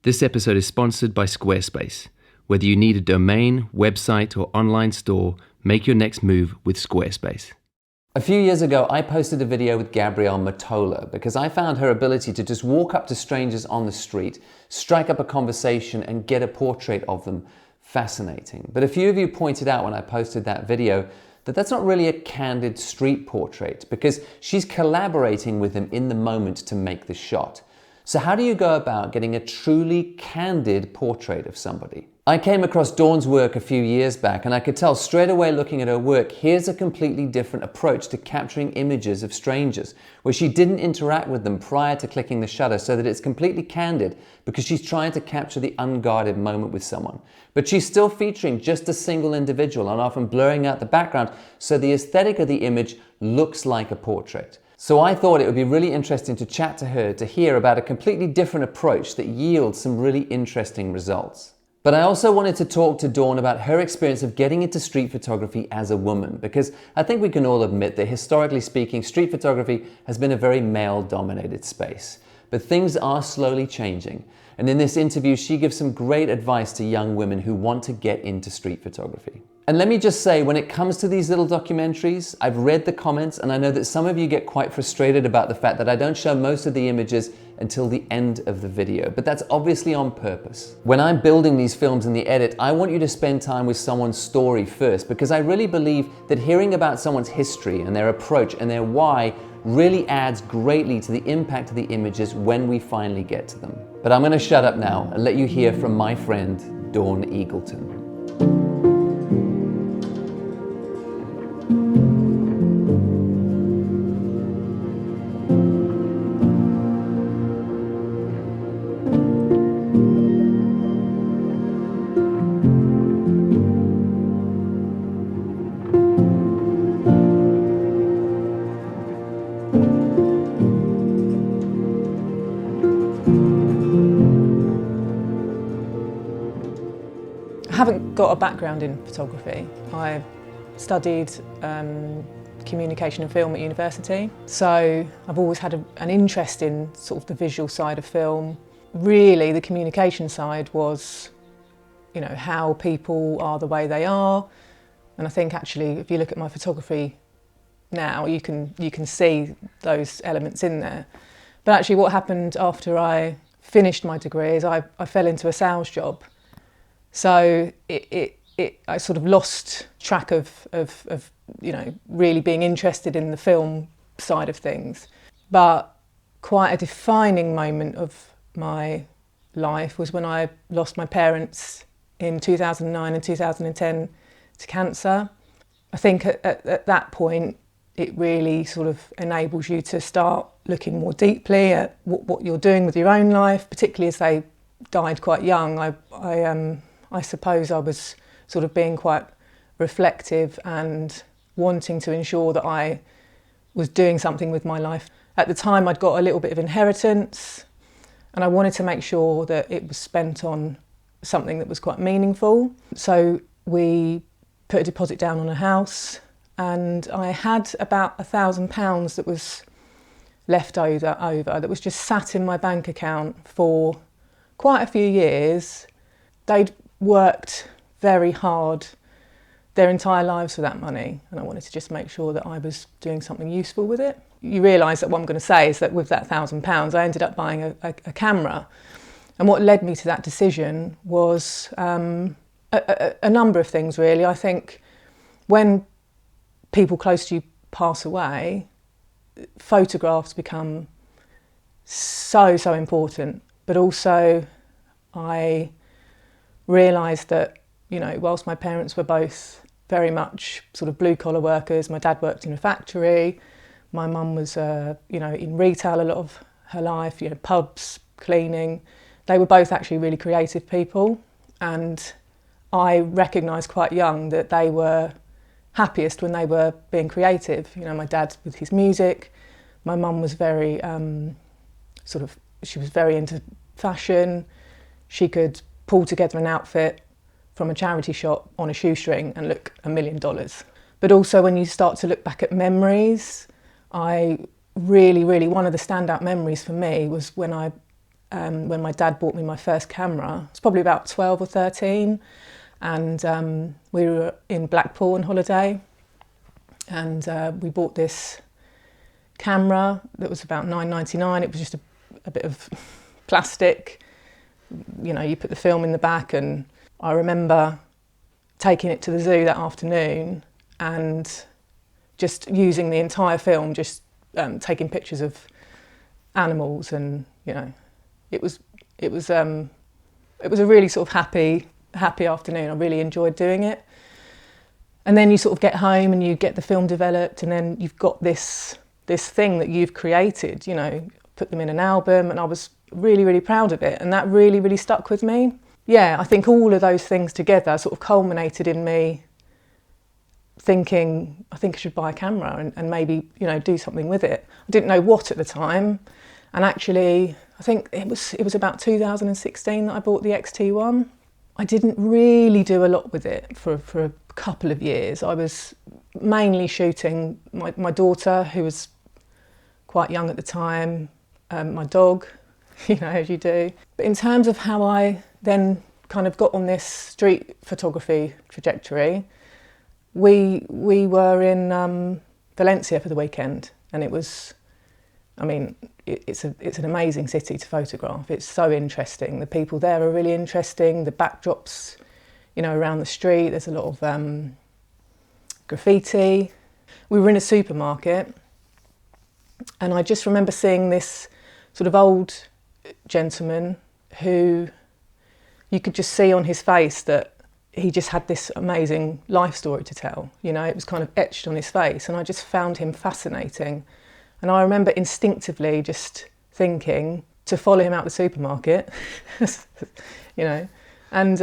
This episode is sponsored by Squarespace. Whether you need a domain, website, or online store, make your next move with Squarespace. A few years ago, I posted a video with Gabrielle Matola because I found her ability to just walk up to strangers on the street, strike up a conversation, and get a portrait of them fascinating. But a few of you pointed out when I posted that video that that's not really a candid street portrait because she's collaborating with them in the moment to make the shot. So how do you go about getting a truly candid portrait of somebody? I came across Dawn's work a few years back and I could tell straight away looking at her work, here's a completely different approach to capturing images of strangers, where she didn't interact with them prior to clicking the shutter so that it's completely candid because she's trying to capture the unguarded moment with someone. But she's still featuring just a single individual and often blurring out the background so the aesthetic of the image looks like a portrait. So I thought it would be really interesting to chat to her to hear about a completely different approach that yields some really interesting results. But I also wanted to talk to Dawn about her experience of getting into street photography as a woman, because I think we can all admit that historically speaking, street photography has been a very male-dominated space. But things are slowly changing. And in this interview, she gives some great advice to young women who want to get into street photography. And let me just say, when it comes to these little documentaries, I've read the comments and I know that some of you get quite frustrated about the fact that I don't show most of the images until the end of the video, but that's obviously on purpose. When I'm building these films in the edit, I want you to spend time with someone's story first, because I really believe that hearing about someone's history and their approach and their why really adds greatly to the impact of the images when we finally get to them. But I'm going to shut up now and let you hear from my friend, Dawn Eagleton. I haven't got a background in photography. I studied communication and film at university, so I've always had an interest in sort of the visual side of film. Really, the communication side was, you know, how people are the way they are, and I think actually, if you look at my photography now, you can see those elements in there. But actually, what happened after I finished my degree is I fell into a sales job. So I sort of lost track of you know, really being interested in the film side of things. But quite a defining moment of my life was when I lost my parents in 2009 and 2010 to cancer. I think at that point, it really sort of enables you to start looking more deeply at what you're doing with your own life, particularly as they died quite young. I suppose I was sort of being quite reflective and wanting to ensure that I was doing something with my life. At the time, I'd got a little bit of inheritance and I wanted to make sure that it was spent on something that was quite meaningful. So we put a deposit down on a house and I had about £1,000 that was left over that was just sat in my bank account for quite a few years. They'd worked very hard their entire lives for that money, and I wanted to just make sure that I was doing something useful with it. You realise that what I'm going to say is that with that £1,000 I ended up buying a camera, and what led me to that decision was a number of things really. I think when people close to you pass away, photographs become so important, but also I realised that, you know, whilst my parents were both very much sort of blue-collar workers, my dad worked in a factory, my mum was, you know, in retail a lot of her life, you know, pubs, cleaning. They were both actually really creative people, and I recognised quite young that they were happiest when they were being creative. You know, my dad with his music, my mum was very she was very into fashion. She could pull together an outfit from a charity shop on a shoestring and look $1 million. But also when you start to look back at memories, one of the standout memories for me was when I when my dad bought me my first camera. I was probably about 12 or 13, and we were in Blackpool on holiday, and we bought this camera that was about £9.99. It was just a bit of plastic. You know, you put the film in the back, and I remember taking it to the zoo that afternoon and just using the entire film, just taking pictures of animals, and you know, it was a really sort of happy afternoon. I really enjoyed doing it. And then you sort of get home and you get the film developed, and then you've got this thing that you've created, you know, put them in an album, and I was really, really proud of it, and that really, really stuck with me. Yeah, I think all of those things together sort of culminated in me thinking, I think I should buy a camera and maybe, you know, do something with it. I didn't know what at the time, and actually I think it was about 2016 that I bought the XT1. I didn't really do a lot with it for a couple of years. I was mainly shooting my daughter, who was quite young at the time, my dog, you know, as you do. But in terms of how I then kind of got on this street photography trajectory, we were in Valencia for the weekend, and it was, I mean, it's an amazing city to photograph. It's so interesting. The people there are really interesting. The backdrops, you know, around the street, there's a lot of graffiti. We were in a supermarket, and I just remember seeing this sort of old gentleman who you could just see on his face that he just had this amazing life story to tell. You know, it was kind of etched on his face, and I just found him fascinating. And I remember instinctively just thinking to follow him out the supermarket, you know, and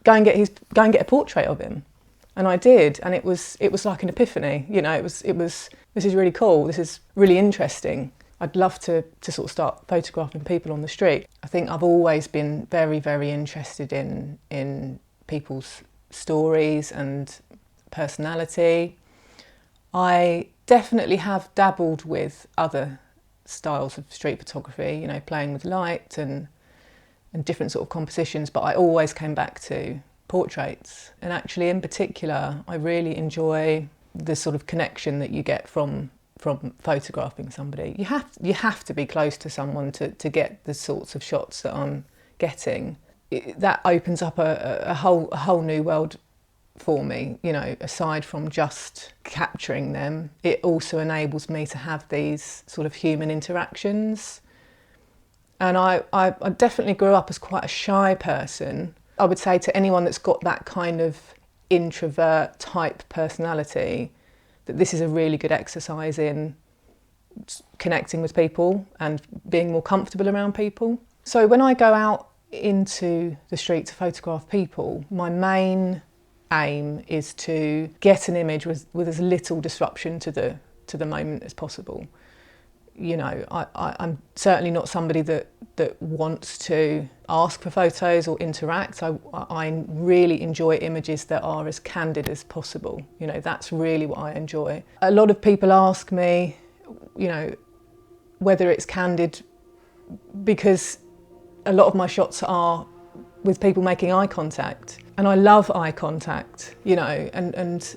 go and get a portrait of him. And I did, and it was like an epiphany. You know, it was this is really cool. This is really interesting. I'd love to sort of start photographing people on the street. I think I've always been very, very interested in people's stories and personality. I definitely have dabbled with other styles of street photography, you know, playing with light and different sort of compositions, but I always came back to portraits. And actually, in particular, I really enjoy the sort of connection that you get from photographing somebody. You have to be close to someone to get the sorts of shots that I'm getting. That opens up a whole new world for me, you know, aside from just capturing them. It also enables me to have these sort of human interactions. And I definitely grew up as quite a shy person. I would say to anyone that's got that kind of introvert type personality that this is a really good exercise in connecting with people and being more comfortable around people. So when I go out into the street to photograph people, my main aim is to get an image with as little disruption to the moment as possible. You know, I'm certainly not somebody that wants to ask for photos or interact. I really enjoy images that are as candid as possible. You know, that's really what I enjoy. A lot of people ask me, you know, whether it's candid, because a lot of my shots are with people making eye contact, and I love eye contact, you know, and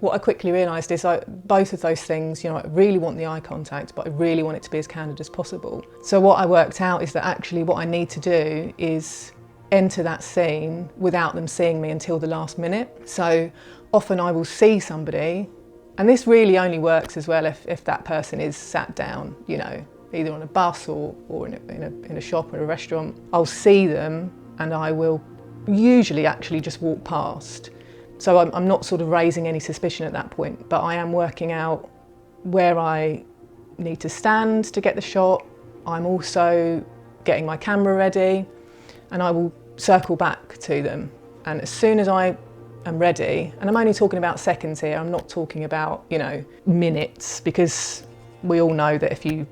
what I quickly realised is both of those things, you know, I really want the eye contact, but I really want it to be as candid as possible. So what I worked out is that actually what I need to do is enter that scene without them seeing me until the last minute. So often I will see somebody, and this really only works as well if that person is sat down, you know, either on a bus or in a shop or a restaurant. I'll see them and I will usually actually just walk past. So I'm not sort of raising any suspicion at that point, but I am working out where I need to stand to get the shot. I'm also getting my camera ready, and I will circle back to them. And as soon as I am ready, and I'm only talking about seconds here, I'm not talking about, you know, minutes, because we all know that if you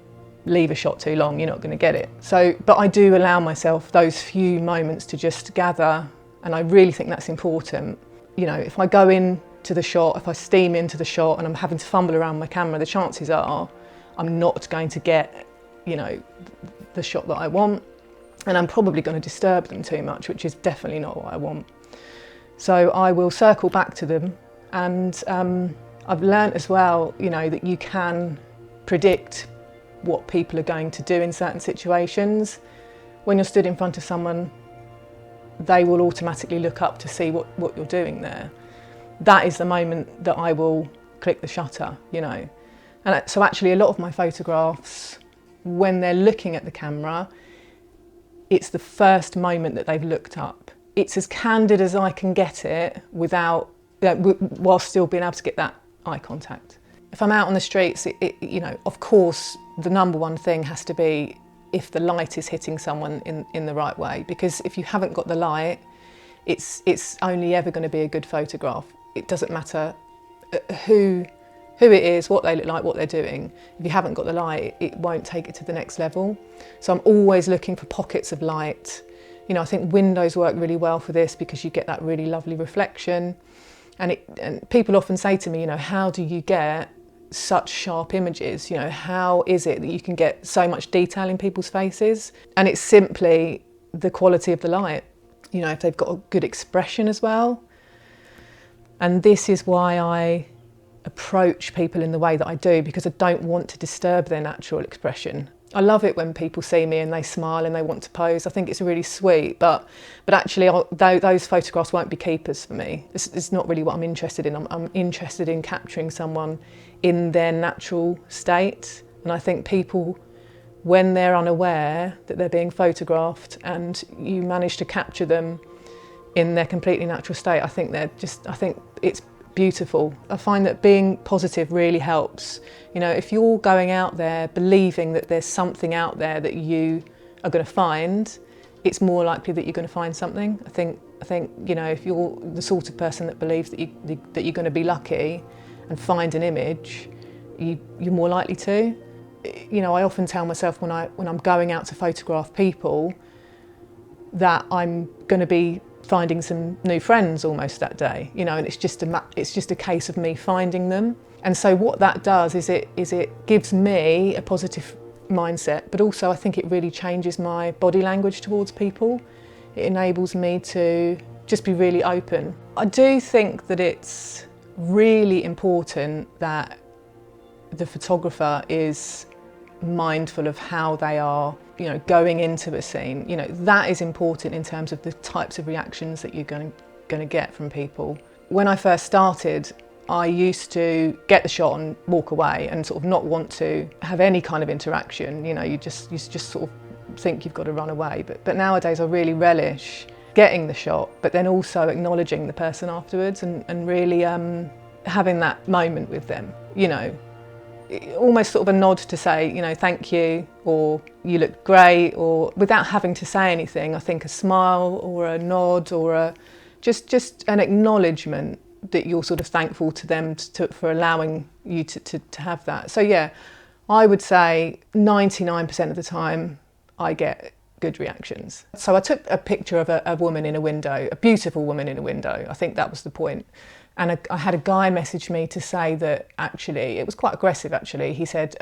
leave a shot too long, you're not going to get it. So, but I do allow myself those few moments to just gather, and I really think that's important. You know, if I go into the shot, if I steam into the shot and I'm having to fumble around my camera, the chances are I'm not going to get, you know, the shot that I want, and I'm probably going to disturb them too much, which is definitely not what I want. So I will circle back to them, and I've learnt as well, you know, that you can predict what people are going to do in certain situations. When you're stood in front of someone, they will automatically look up to see what you're doing there. That is the moment that I will click the shutter, you know. And so actually a lot of my photographs, when they're looking at the camera, it's the first moment that they've looked up. It's as candid as I can get it without, while still being able to get that eye contact. If I'm out on the streets, you know, of course, the number one thing has to be if the light is hitting someone in the right way, because if you haven't got the light, it's only ever going to be a good photograph. It doesn't matter who it is, what they look like, what they're doing. If you haven't got the light, it won't take it to the next level. So I'm always looking for pockets of light. You know, I think windows work really well for this because you get that really lovely reflection. And people often say to me, you know, how do you get such sharp images? You know, how is it that you can get so much detail in people's faces? And it's simply the quality of the light. You know, if they've got a good expression as well. And this is why I approach people in the way that I do, because I don't want to disturb their natural expression. I love it when people see me and they smile and they want to pose. I think it's really sweet, but actually those photographs won't be keepers for me. It's not really what I'm interested in. I'm interested in capturing someone in their natural state. And I think people, when they're unaware that they're being photographed and you manage to capture them in their completely natural state, I think it's beautiful. I find that being positive really helps. You know, if you're going out there believing that there's something out there that you are going to find, it's more likely that you're going to find something. I think you know, if you're the sort of person that believes that you're going to be lucky and find an image, you're more likely to. You know, I often tell myself when I'm going out to photograph people that I'm going to be finding some new friends almost that day, you know, and it's just a case of me finding them. And so what that does is it gives me a positive mindset, but also I think it really changes my body language towards people. It enables me to just be really open. I do think that it's really important that the photographer is mindful of how they are, you know, going into a scene. You know, that is important in terms of the types of reactions that you're going to get from people. When I first started, I used to get the shot and walk away and sort of not want to have any kind of interaction. You know, you just sort of think you've got to run away. But nowadays I really relish getting the shot, but then also acknowledging the person afterwards and really having that moment with them, you know. Almost sort of a nod to say, you know, thank you, or you look great, or without having to say anything. I think a smile or a nod or just an acknowledgement that you're sort of thankful to them for allowing you to have that. So yeah, I would say 99% of the time I get good reactions. So I took a picture of a woman in a window, a beautiful woman in a window. I think that was the point. And I had a guy message me to say that actually, it was quite aggressive actually. He said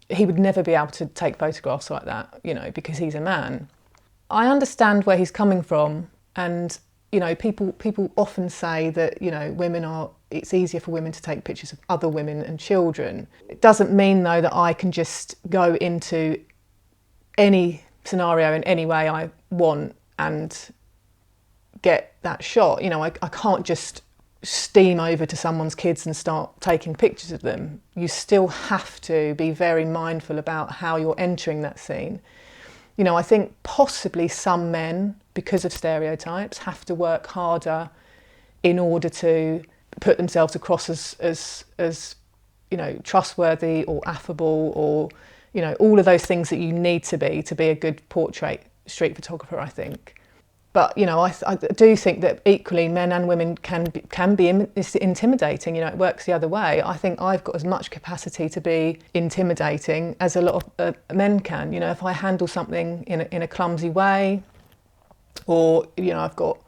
he would never be able to take photographs like that, you know, because he's a man. I understand where he's coming from, and you know, people often say that, you know, it's easier for women to take pictures of other women and children. It doesn't mean though that I can just go into any scenario in any way I want and get that shot. You know, I can't just steam over to someone's kids and start taking pictures of them. You still have to be very mindful about how you're entering that scene. You know, I think possibly some men, because of stereotypes, have to work harder in order to put themselves across as you know, trustworthy or affable, or, you know, all of those things that you need to be a good portrait street photographer, I think. But, you know, I do think that equally men and women can be intimidating. You know, it works the other way. I think I've got as much capacity to be intimidating as a lot of men can. You know, if I handle something in a clumsy way, or, you know, I've got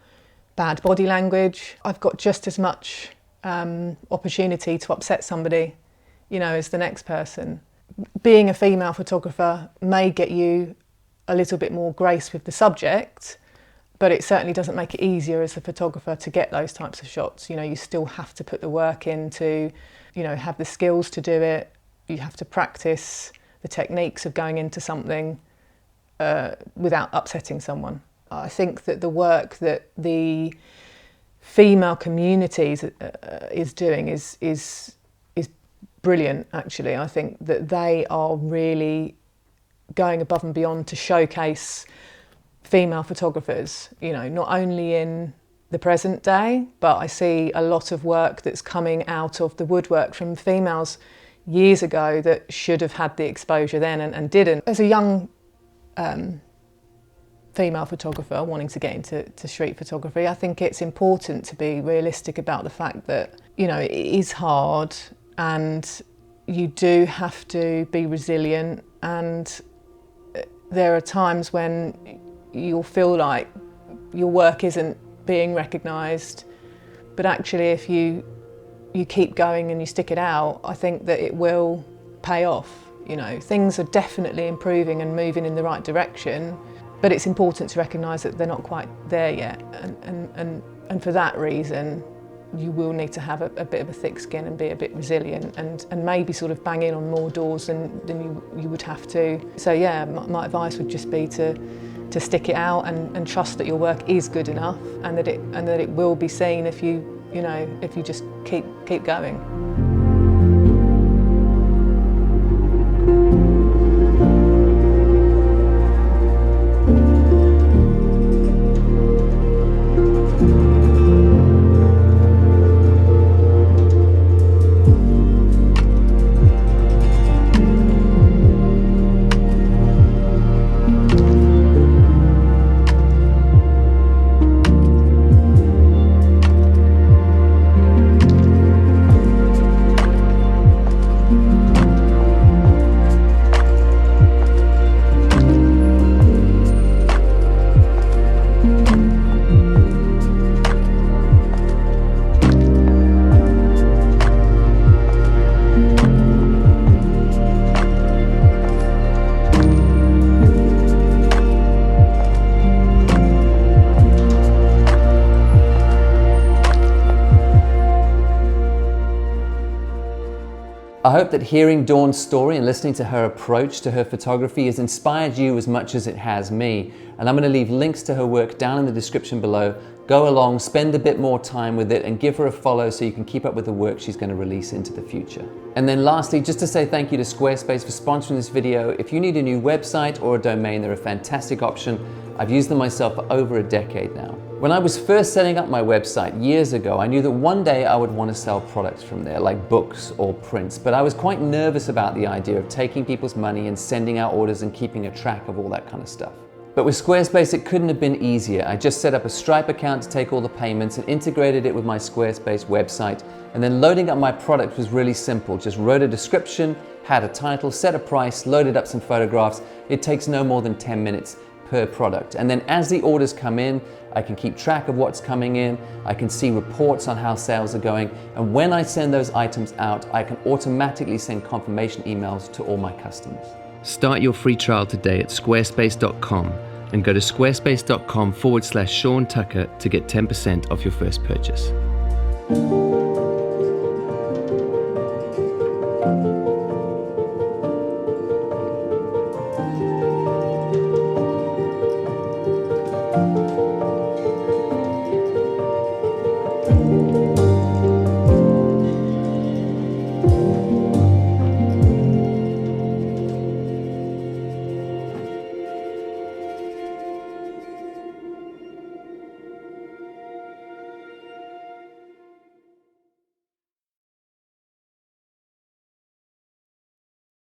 bad body language, I've got just as much opportunity to upset somebody, you know, as the next person. Being a female photographer may get you a little bit more grace with the subject, but it certainly doesn't make it easier as a photographer to get those types of shots. You still have to put the work in to, have the skills to do it. You have to practice the techniques of going into something without upsetting someone. I think that the work that the female communities is doing is brilliant, actually. I think that they are really going above and beyond to showcase female photographers, not only in the present day, but I see a lot of work that's coming out of the woodwork from females years ago that should have had the exposure then and didn't. As a young female photographer wanting to get into street photography, I think it's important to be realistic about the fact that, it is hard and you do have to be resilient, and there are times when you'll feel like your work isn't being recognised, but actually if you keep going and you stick it out, I think that it will pay off. Things are definitely improving and moving in the right direction, but it's important to recognise that they're not quite there yet, and for that reason you will need to have a bit of a thick skin and be a bit resilient and maybe sort of bang in on more doors than you would have to. So yeah, my advice would just be to stick it out and trust that your work is good enough and that it will be seen if you just keep going. I hope that hearing Dawn's story and listening to her approach to her photography has inspired you as much as it has me. And I'm going to leave links to her work down in the description below. Go along, spend a bit more time with it, and give her a follow so you can keep up with the work she's going to release into the future. And then lastly, just to say thank you to Squarespace for sponsoring this video. If you need a new website or a domain, they're a fantastic option. I've used them myself for over a decade now. When I was first setting up my website years ago, I knew that one day I would want to sell products from there, like books or prints, but I was quite nervous about the idea of taking people's money and sending out orders and keeping a track of all that kind of stuff. But with Squarespace, it couldn't have been easier. I just set up a Stripe account to take all the payments and integrated it with my Squarespace website, and then loading up my product was really simple. Just wrote a description, had a title, set a price, loaded up some photographs. It takes no more than 10 minutes per product. And then as the orders come in, I can keep track of what's coming in, I can see reports on how sales are going, and when I send those items out, I can automatically send confirmation emails to all my customers. Start your free trial today at squarespace.com and go to squarespace.com/Sean Tucker to get 10% off your first purchase.